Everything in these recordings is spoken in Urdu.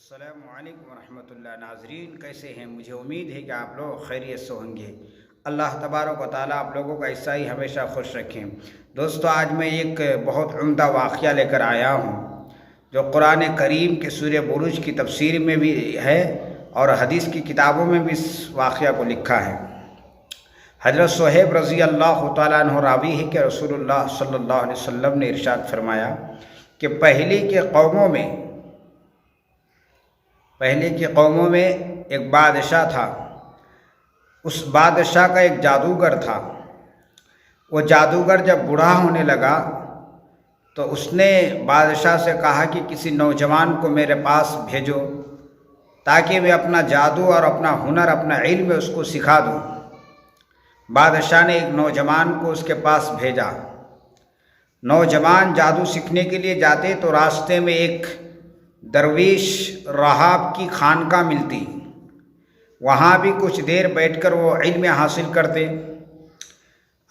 السلام علیکم ورحمۃ اللہ ناظرین، کیسے ہیں؟ مجھے امید ہے کہ آپ لوگ خیریت سے ہوں گے۔ اللہ تبارک و تعالیٰ آپ لوگوں کا ایسا ہی ہمیشہ خوش رکھیں۔ دوستو، آج میں ایک بہت عمدہ واقعہ لے کر آیا ہوں جو قرآن کریم کے سورہ بروج کی تفسیر میں بھی ہے اور حدیث کی کتابوں میں بھی اس واقعہ کو لکھا ہے۔ حضرت صہیب رضی اللہ تعالیٰ عنہ راوی ہے کہ رسول اللہ صلی اللہ علیہ وسلم نے ارشاد فرمایا کہ پہلے کی قوموں میں ایک بادشاہ تھا۔ اس بادشاہ کا ایک جادوگر تھا۔ وہ جادوگر جب بوڑھا ہونے لگا تو اس نے بادشاہ سے کہا کہ کسی نوجوان کو میرے پاس بھیجو تاکہ میں اپنا جادو اور اپنا ہنر، اپنا علم اس کو سکھا دوں۔ بادشاہ نے ایک نوجوان کو اس کے پاس بھیجا۔ نوجوان جادو سیکھنے کے لیے جاتے تو راستے میں ایک درویش راہب کی خانقاہ ملتی، وہاں بھی کچھ دیر بیٹھ کر وہ علم حاصل کرتے۔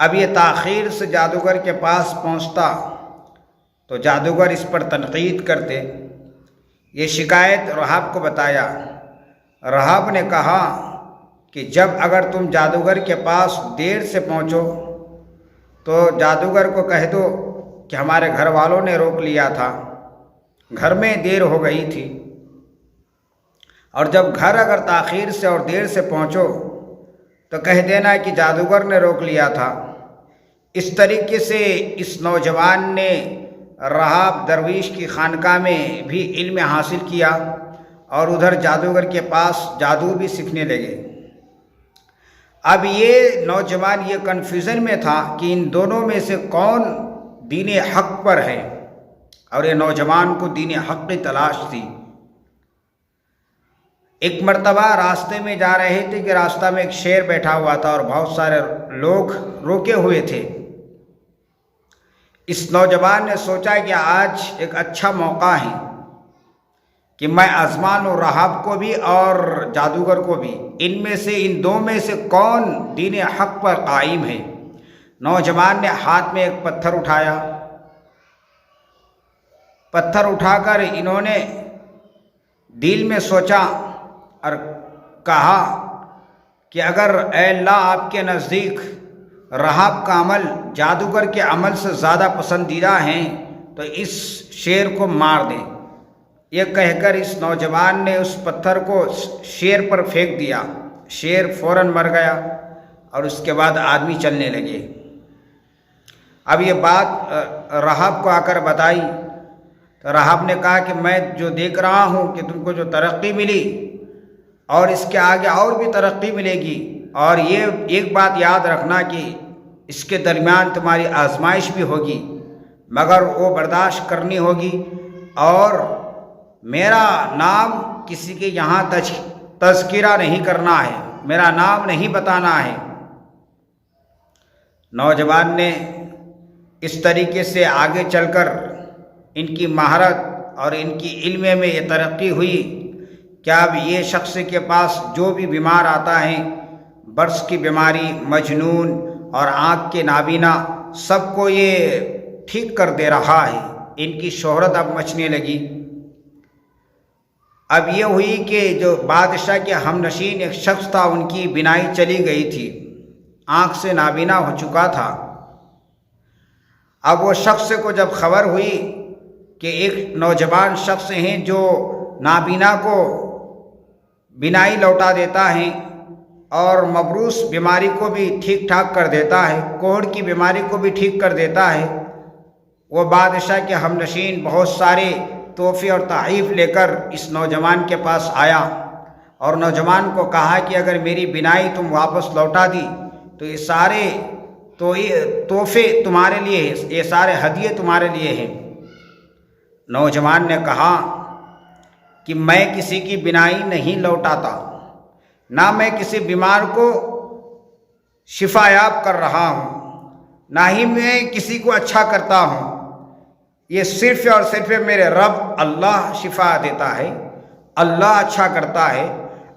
اب یہ تاخیر سے جادوگر کے پاس پہنچتا تو جادوگر اس پر تنقید کرتے۔ یہ شکایت راہب کو بتایا۔ راہب نے کہا کہ اگر تم جادوگر کے پاس دیر سے پہنچو تو جادوگر کو کہہ دو کہ ہمارے گھر والوں نے روک لیا تھا، گھر میں دیر ہو گئی تھی۔ اور جب گھر اگر تاخیر سے اور دیر سے پہنچو تو کہہ دینا کہ جادوگر نے روک لیا تھا۔ اس طریقے سے اس نوجوان نے راہب درویش کی خانقاہ میں بھی علم حاصل کیا اور ادھر جادوگر کے پاس جادو بھی سیکھنے لگے۔ اب یہ نوجوان یہ کنفیوژن میں تھا کہ ان دونوں میں سے کون دین حق پر ہے، اور یہ نوجوان کو دین حق کی تلاش تھی۔ ایک مرتبہ راستے میں جا رہے تھے کہ راستہ میں ایک شیر بیٹھا ہوا تھا اور بہت سارے لوگ روکے ہوئے تھے۔ اس نوجوان نے سوچا کہ آج ایک اچھا موقع ہے کہ میں آزما لوں راہب کو بھی اور جادوگر کو بھی، ان دو میں سے کون دین حق پر قائم ہے۔ نوجوان نے ہاتھ میں ایک پتھر اٹھایا۔ پتھر اٹھا کر انہوں نے دل میں سوچا اور کہا کہ اگر اے اللہ آپ کے نزدیک راہب کا عمل جادوگر کے عمل سے زیادہ پسندیدہ ہیں تو اس شیر کو مار دیں۔ یہ کہہ کر اس نوجوان نے اس پتھر کو شیر پر پھینک دیا۔ شیر فوراً مر گیا اور اس کے بعد آدمی چلنے لگے۔ اب یہ بات راہب کو آ کر بتائی تو راہب نے کہا کہ میں جو دیکھ رہا ہوں کہ تم کو جو ترقی ملی اور اس کے آگے اور بھی ترقی ملے گی، اور یہ ایک بات یاد رکھنا کہ اس کے درمیان تمہاری آزمائش بھی ہوگی، مگر وہ برداشت کرنی ہوگی، اور میرا نام کسی کے یہاں تذکرہ نہیں کرنا ہے، میرا نام نہیں بتانا ہے۔ نوجوان نے اس طریقے سے آگے چل کر ان کی مہارت اور ان کی علم میں یہ ترقی ہوئی کہ اب یہ شخص کے پاس جو بھی بیمار آتا ہے، برس کی بیماری، مجنون اور آنکھ کے نابینا، سب کو یہ ٹھیک کر دے رہا ہے۔ ان کی شہرت اب مچنے لگی۔ اب یہ ہوئی کہ جو بادشاہ کے ہم نشین ایک شخص تھا، ان کی بینائی چلی گئی تھی، آنکھ سے نابینا ہو چکا تھا۔ اب وہ شخص کو جب خبر ہوئی کہ ایک نوجوان شخص ہیں جو نابینا کو بینائی لوٹا دیتا ہے اور مبروس بیماری کو بھی ٹھیک ٹھاک کر دیتا ہے، کوڑ کی بیماری کو بھی ٹھیک کر دیتا ہے، وہ بادشاہ کے ہم نشین بہت سارے تحفے اور تحائف لے کر اس نوجوان کے پاس آیا اور نوجوان کو کہا کہ اگر میری بینائی تم واپس لوٹا دی تو یہ سارے تحفے تمہارے لیے ہیں، یہ سارے ہدیے تمہارے لیے ہیں۔ نوجوان نے کہا کہ میں کسی کی بینائی نہیں لوٹاتا، نہ میں کسی بیمار کو شفا یاب کر رہا ہوں، نہ ہی میں کسی کو اچھا کرتا ہوں۔ یہ صرف اور صرف میرے رب اللہ شفا دیتا ہے، اللہ اچھا کرتا ہے۔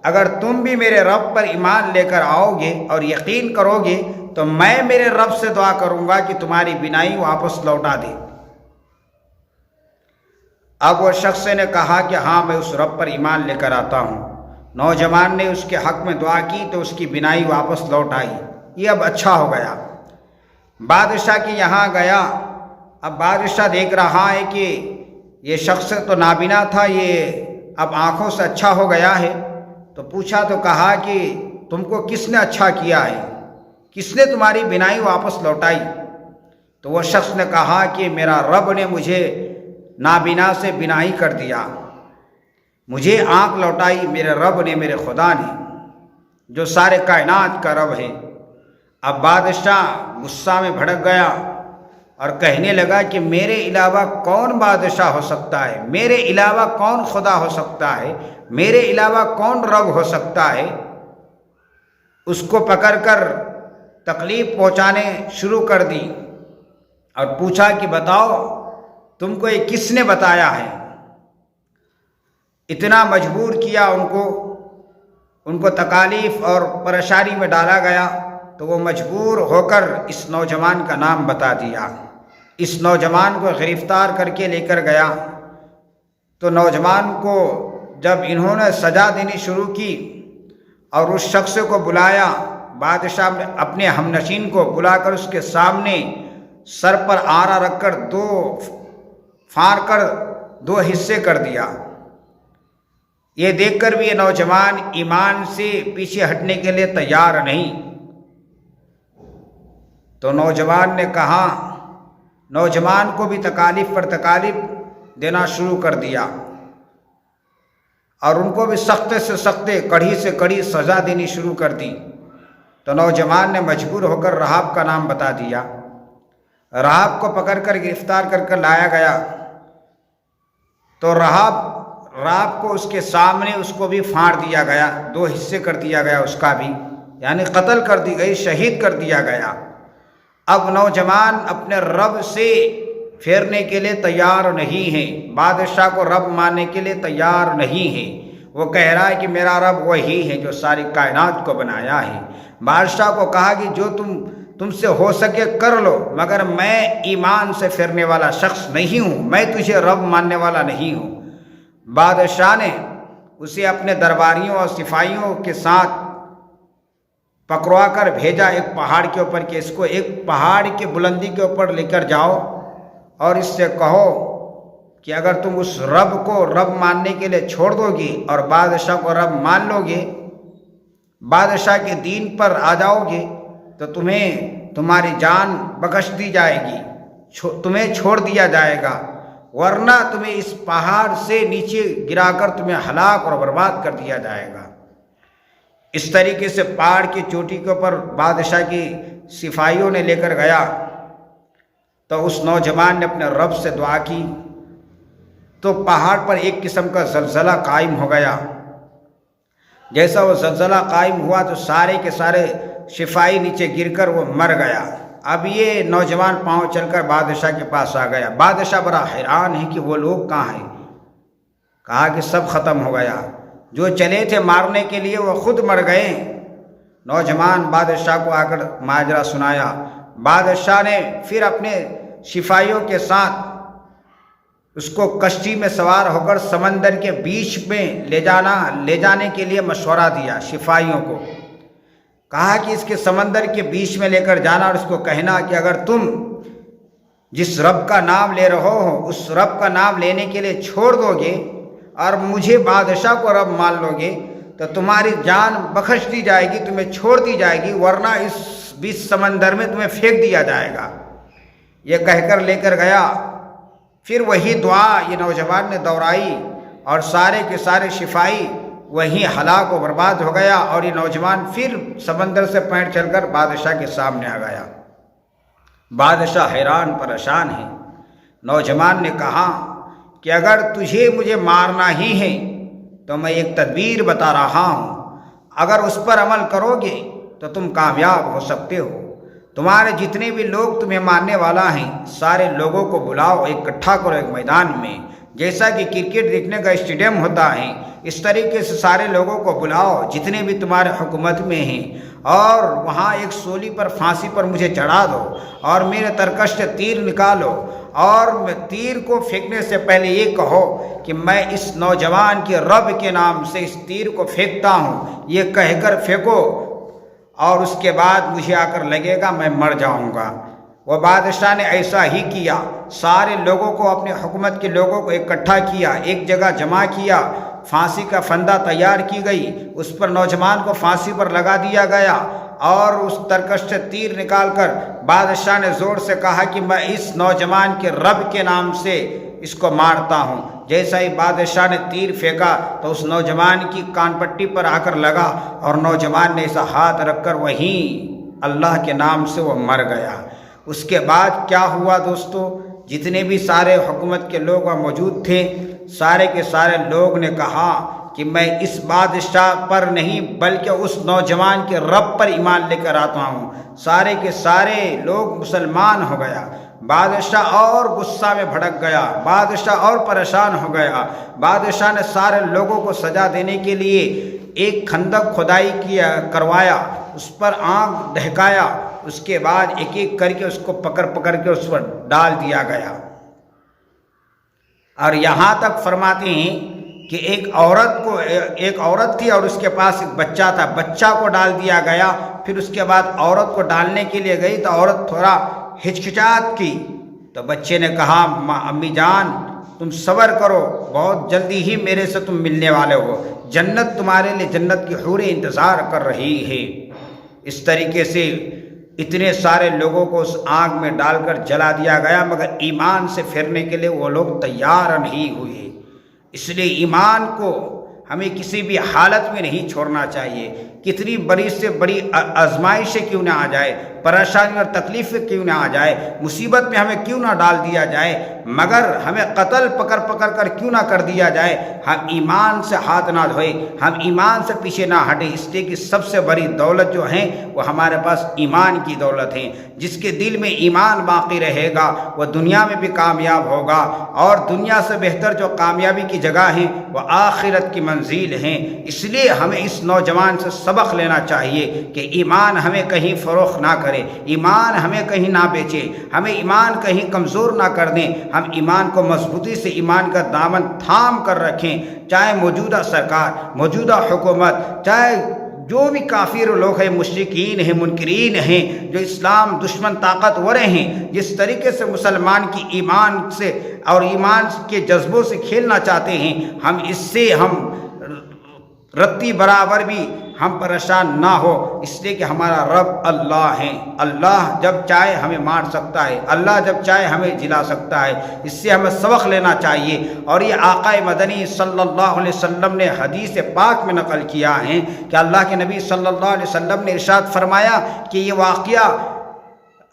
اگر تم بھی میرے رب پر ایمان لے کر آؤ گے اور یقین کرو گے تو میں میرے رب سے دعا کروں گا کہ تمہاری بینائی واپس لوٹا دے۔ اب وہ شخص نے کہا کہ ہاں میں اس رب پر ایمان لے کر آتا ہوں۔ نوجوان نے اس کے حق میں دعا کی تو اس کی بینائی واپس لوٹ آئی، یہ اب اچھا ہو گیا۔ بادشاہ کے یہاں گیا، اب بادشاہ دیکھ رہا ہے کہ یہ شخص تو نابینا تھا، یہ اب آنکھوں سے اچھا ہو گیا ہے، تو پوچھا تو کہا کہ تم کو کس نے اچھا کیا ہے، کس نے تمہاری بینائی واپس لوٹائی؟ تو وہ شخص نے کہا کہ میرا رب نے مجھے نابینا سے بینائی کر دیا، مجھے آنکھ لوٹائی میرے رب نے، میرے خدا نے جو سارے کائنات کا رب ہے۔ اب بادشاہ غصہ میں بھڑک گیا اور کہنے لگا کہ میرے علاوہ کون بادشاہ ہو سکتا ہے، میرے علاوہ کون خدا ہو سکتا ہے، میرے علاوہ کون رب ہو سکتا ہے؟ اس کو پکڑ کر تکلیف پہنچانے شروع کر دی اور پوچھا کہ بتاؤ تم کو یہ کس نے بتایا ہے؟ اتنا مجبور کیا ان کو تکالیف اور پریشانی میں ڈالا گیا، تو وہ مجبور ہو کر اس نوجوان کا نام بتا دیا۔ اس نوجوان کو گرفتار کر کے لے کر گیا، تو نوجوان کو جب انہوں نے سزا دینی شروع کی اور اس شخص کو بلایا، بادشاہ نے اپنے ہمنشین کو بلا کر اس کے سامنے سر پر آرا رکھ کر پھاڑ کر دو حصے کر دیا۔ یہ دیکھ کر بھی یہ نوجوان ایمان سے پیچھے ہٹنے کے لیے تیار نہیں۔ تو نوجوان نے کہا، نوجوان کو بھی تکالیف پر تکالیف دینا شروع کر دیا اور ان کو بھی سخت سے سخت، کڑی سے کڑی سزا دینی شروع کر دی۔ تو نوجوان نے مجبور ہو کر رہاب کا نام بتا دیا۔ رہاب کو پکڑ کر گرفتار کر لایا گیا، تو رہاب کو اس کے سامنے اس کو بھی پھاڑ دیا گیا، دو حصے کر دیا گیا، اس کا بھی یعنی قتل کر دی گئی، شہید کر دیا گیا۔ اب نوجوان اپنے رب سے پھیرنے کے لیے تیار نہیں ہے، بادشاہ کو رب ماننے کے لیے تیار نہیں ہے۔ وہ کہہ رہا ہے کہ میرا رب وہی ہے جو ساری کائنات کو بنایا ہے۔ بادشاہ کو کہا کہ جو تم سے ہو سکے کر لو، مگر میں ایمان سے پھرنے والا شخص نہیں ہوں، میں تجھے رب ماننے والا نہیں ہوں۔ بادشاہ نے اسے اپنے درباریوں اور سپاہیوں کے ساتھ پکڑوا کر بھیجا ایک پہاڑ کے اوپر کہ اس کو ایک پہاڑ کی بلندی کے اوپر لے کر جاؤ اور اس سے کہو کہ اگر تم اس رب کو رب ماننے کے لیے چھوڑ دو گے اور بادشاہ کو رب مان لو گے، بادشاہ کے دین پر آ جاؤ گے، تو تمہیں تمہاری جان بخش دی جائے گی، تمہیں چھوڑ دیا جائے گا، ورنہ تمہیں اس پہاڑ سے نیچے گرا کر تمہیں ہلاک اور برباد کر دیا جائے گا۔ اس طریقے سے پہاڑ کی چوٹی کے اوپر بادشاہ کی سپاہیوں نے لے کر گیا، تو اس نوجوان نے اپنے رب سے دعا کی، تو پہاڑ پر ایک قسم کا زلزلہ قائم ہو گیا۔ جیسا وہ زلزلہ قائم ہوا تو سارے کے سارے سپاہی نیچے گر کر وہ مر گیا۔ اب یہ نوجوان پاؤں چل کر بادشاہ کے پاس آ گیا۔ بادشاہ بڑا حیران ہے کہ وہ لوگ کہاں ہیں؟ کہا کہ سب ختم ہو گیا، جو چلے تھے مارنے کے لیے وہ خود مر گئے۔ نوجوان بادشاہ کو آ کر ماجرا سنایا۔ بادشاہ نے پھر اپنے سپاہیوں کے ساتھ اس کو کشتی میں سوار ہو کر سمندر کے بیچ میں لے جانے کے لیے مشورہ دیا۔ سپاہیوں کو کہا کہ اس کے سمندر کے بیچ میں لے کر جانا اور اس کو کہنا کہ اگر تم جس رب کا نام لے رہو ہو اس رب کا نام لینے کے لیے چھوڑ دو گے اور مجھے بادشاہ کو رب مان لو گے تو تمہاری جان بخش دی جائے گی، تمہیں چھوڑ دی جائے گی، ورنہ اس بیچ سمندر میں تمہیں پھینک دیا جائے گا۔ یہ کہہ کر لے کر گیا۔ پھر وہی دعا یہ نوجوان نے دہرائی اور سارے کے سارے سپاہی وہیں ہلاک و برباد ہو گیا، اور یہ نوجوان پھر سمندر سے پیر چل کر بادشاہ کے سامنے آ گیا۔ بادشاہ حیران پریشان ہے۔ نوجوان نے کہا کہ اگر تجھے مجھے مارنا ہی ہے تو میں ایک تدبیر بتا رہا ہوں، اگر اس پر عمل کرو گے تو تم کامیاب ہو سکتے ہو۔ تمہارے جتنے بھی لوگ تمہیں ماننے والا ہیں سارے لوگوں کو بلاؤ، اکٹھا کرو ایک میدان میں، جیسا کہ کرکٹ دیکھنے کا اسٹیڈیم ہوتا ہے، اس طریقے سے سارے لوگوں کو بلاؤ جتنے بھی تمہارے حکومت میں ہیں، اور وہاں ایک سولی پر پھانسی پر مجھے چڑھا دو، اور میرے ترکش سے تیر نکالو، اور تیر کو پھینکنے سے پہلے یہ کہو کہ میں اس نوجوان کے رب کے نام سے اس تیر کو پھینکتا ہوں، یہ کہہ کر پھینکو، اور اس کے بعد مجھے آ کر لگے گا میں مر جاؤں گا۔ وہ بادشاہ نے ایسا ہی کیا، سارے لوگوں کو، اپنے حکومت کے لوگوں کو اکٹھا کیا، ایک جگہ جمع کیا، پھانسی کا پھندا تیار کی گئی، اس پر نوجوان کو پھانسی پر لگا دیا گیا، اور اس ترکش سے تیر نکال کر بادشاہ نے زور سے کہا کہ میں اس نوجوان کے رب کے نام سے اس کو مارتا ہوں۔ جیسا ہی بادشاہ نے تیر پھینکا تو اس نوجوان کی کان پٹی پر آ کر لگا، اور نوجوان نے ایسا ہاتھ رکھ کر وہیں اللہ کے نام سے وہ مر گیا۔ اس کے بعد کیا ہوا دوستو، جتنے بھی سارے حکومت کے لوگ وہاں موجود تھے، سارے کے سارے لوگ نے کہا کہ میں اس بادشاہ پر نہیں بلکہ اس نوجوان کے رب پر ایمان لے کر آتا ہوں۔ سارے کے سارے لوگ مسلمان ہو گیا۔ بادشاہ اور غصہ میں بھڑک گیا، بادشاہ اور پریشان ہو گیا۔ بادشاہ نے سارے لوگوں کو سزا دینے کے لیے ایک خندق کھدائی کروایا، اس پر آگ دہکایا، اس کے بعد ایک ایک کر کے اس کو پکڑ کے اس پر ڈال دیا گیا۔ اور یہاں تک فرماتے ہیں کہ ایک عورت تھی اور اس کے پاس ایک بچہ تھا، بچہ کو ڈال دیا گیا۔ پھر اس کے بعد عورت کو ڈالنے کے لیے گئی تو عورت تھوڑا ہچکچاہٹ کی، تو بچے نے کہا امی جان تم صبر کرو، بہت جلدی ہی میرے سے تم ملنے والے ہو، جنت تمہارے لیے، جنت کی حوریں انتظار کر رہی ہے۔ اس طریقے سے اتنے سارے لوگوں کو اس آگ میں ڈال کر جلا دیا گیا، مگر ایمان سے پھرنے کے لیے وہ لوگ تیار نہیں ہوئے۔ اس لیے ایمان کو ہمیں کسی بھی حالت میں نہیں چھوڑنا چاہیے، کتنی بڑی سے بڑی آزمائشیں کیوں نہ آ جائے، پریشانی اور تکلیفیں کیوں نہ آ جائے، مصیبت میں ہمیں کیوں نہ ڈال دیا جائے، مگر ہمیں قتل پکڑ کر کیوں نہ کر دیا جائے، ہم ایمان سے ہاتھ نہ دھوئیں، ہم ایمان سے پیچھے نہ ہٹیں۔ اس لیے کہ سب سے بڑی دولت جو ہے وہ ہمارے پاس ایمان کی دولت ہے۔ جس کے دل میں ایمان باقی رہے گا وہ دنیا میں بھی کامیاب ہوگا، اور دنیا سے بہتر جو کامیابی کی جگہ ہے وہ آخرت کی منزل ہیں۔ اس لیے ہمیں اس نوجوان سے سبق لینا چاہیے کہ ایمان ہمیں کہیں فروخت نہ کرے، ایمان ہمیں کہیں نہ بیچے، ہمیں ایمان کہیں کمزور نہ کر دیں، ہم ایمان کو مضبوطی سے ایمان کا دامن تھام کر رکھیں، چاہے موجودہ سرکار، موجودہ حکومت، چاہے جو بھی کافر لوگ ہیں، مشرکین ہیں، منکرین ہیں، جو اسلام دشمن طاقتور ہیں، جس طریقے سے مسلمان کی ایمان سے اور ایمان کے جذبوں سے کھیلنا چاہتے ہیں، ہم اس سے ہم رتی برابر بھی ہم پریشان نہ ہو، اس لیے کہ ہمارا رب اللہ ہے۔ اللہ جب چاہے ہمیں مار سکتا ہے، اللہ جب چاہے ہمیں جلا سکتا ہے۔ اس سے ہمیں سبق لینا چاہیے، اور یہ آقا مدنی صلی اللہ علیہ وسلم نے حدیث پاک میں نقل کیا ہے کہ اللہ کے نبی صلی اللہ علیہ وسلم نے ارشاد فرمایا کہ یہ واقعہ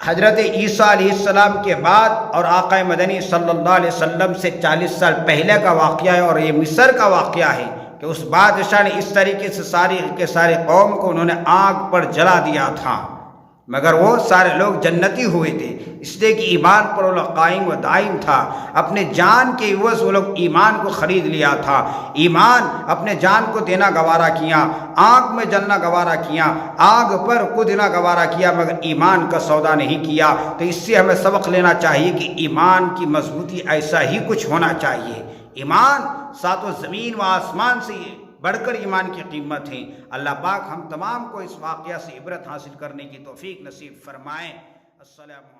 حضرت عیسیٰ علیہ السلام کے بعد اور آقا مدنی صلی اللہ علیہ وسلم سے 40 سال پہلے کا واقعہ ہے، اور یہ مصر کا واقعہ ہے کہ اس بادشاہ نے اس طریقے سے سارے قوم کو انہوں نے آگ پر جلا دیا تھا، مگر وہ سارے لوگ جنتی ہوئے تھے، اس لیے کہ ایمان پر وہ لوگ قائم و دائم تھا۔ اپنے جان کے عوض وہ لوگ ایمان کو خرید لیا تھا، ایمان اپنے جان کو دینا گوارا کیا، آگ میں جلنا گوارا کیا، آگ پر کودنا گوارا کیا، مگر ایمان کا سودا نہیں کیا۔ تو اس سے ہمیں سبق لینا چاہیے کہ ایمان کی مضبوطی ایسا ہی کچھ ہونا چاہیے۔ ایمان ساتوں زمین و آسمان سے بڑھ کر ایمان کی قیمت ہے۔ اللہ پاک ہم تمام کو اس واقعہ سے عبرت حاصل کرنے کی توفیق نصیب فرمائیں۔ السلام علیکم۔